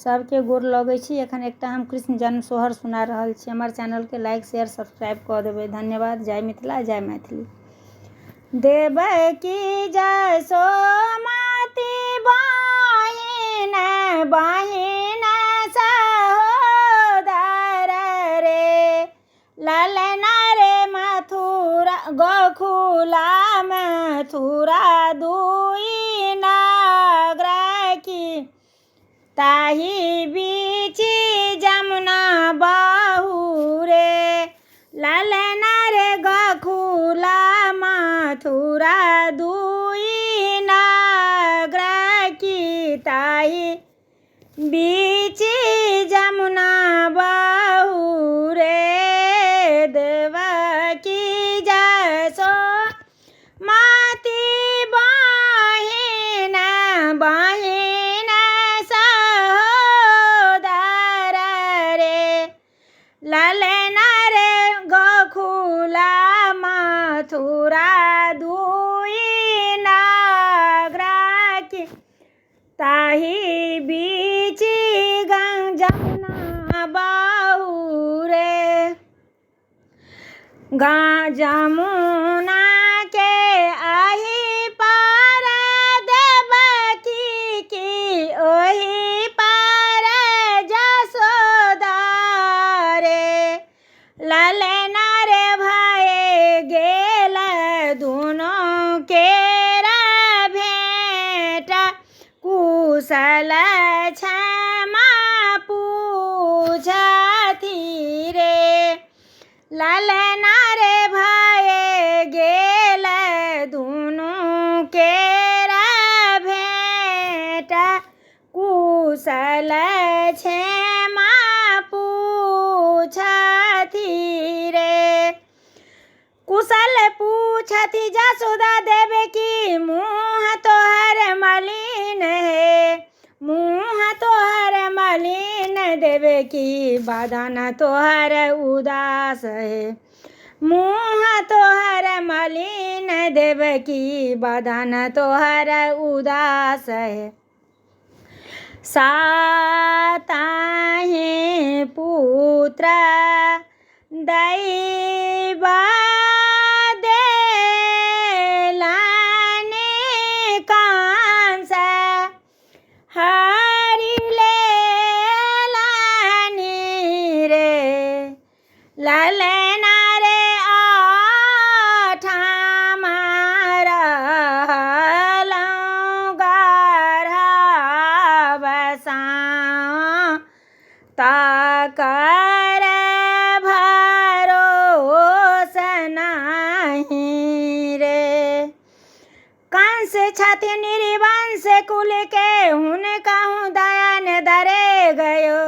सबके गोर लगै छी। एखन एकटा हम कृष्ण जन्म सोहर सुना रहल छी। हमार चैनल के लाइक शेयर सब्सक्राइब कऽ देबै। धन्यवाद। जय मिथिला जय मैथिली। देवकी जसोमती बहिन बहिन सहोदर रे ललना रे मथुरा गोकुला मथुरा दुई नगर की ताही बीच जमुना बहू रे ललना रे गोकुला मथुरा दुई नगर की ताही बीच जमुना बहू रे देवकी जसोमती बहिन बहिन सहोदर रे ललना रे गोकुला मथुरा दुई नगर की ताही बीच जमुना बहू रे जमुना के आही पार देवकी की ओही पार जसोदा रे ललना रे भये गेल दुनों के भेंट कुशल क्षमा पूछती रे ललना रे भये गेल दुनों के भेंट कुशल क्षमा पूछती रे कुशल पूछती जसोदा देवकी मुँह तोहर मलिन है मुँह तोहर मलिन देवकी बदन तोहर उदास है मुँह तोहर मलिन देवकी बदन तोहर उदास है साताहे पुत्र दैवा देलाने कांस हरि लेलानी रे ललना रे आठाम रहलौं गर्भवसा ताकर भरोस नहीं रे कंस छति निर्वंश कुल के हुन कहूँ दयन दरे गयो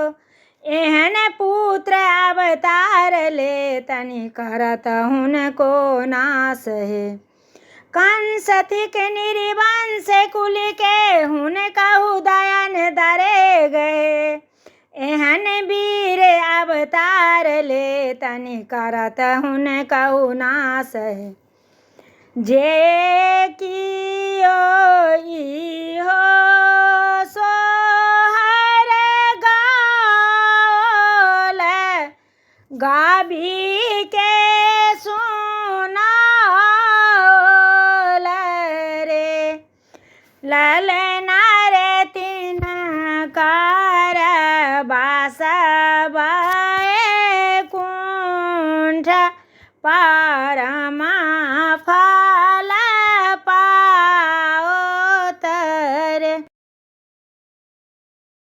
एहन पुत्र अवतार ले तनि करत हुनको नाश है कंस थिक निर्वंश कुल के हुन कहूँ दयन दरे गए एहन वीर अवतार ले तनि करत हुनको नाश है जे कियो इहो सोहर गाओल गाबी के सुनाओल रे ललना रे तिनकर बासबए कुंठ परमा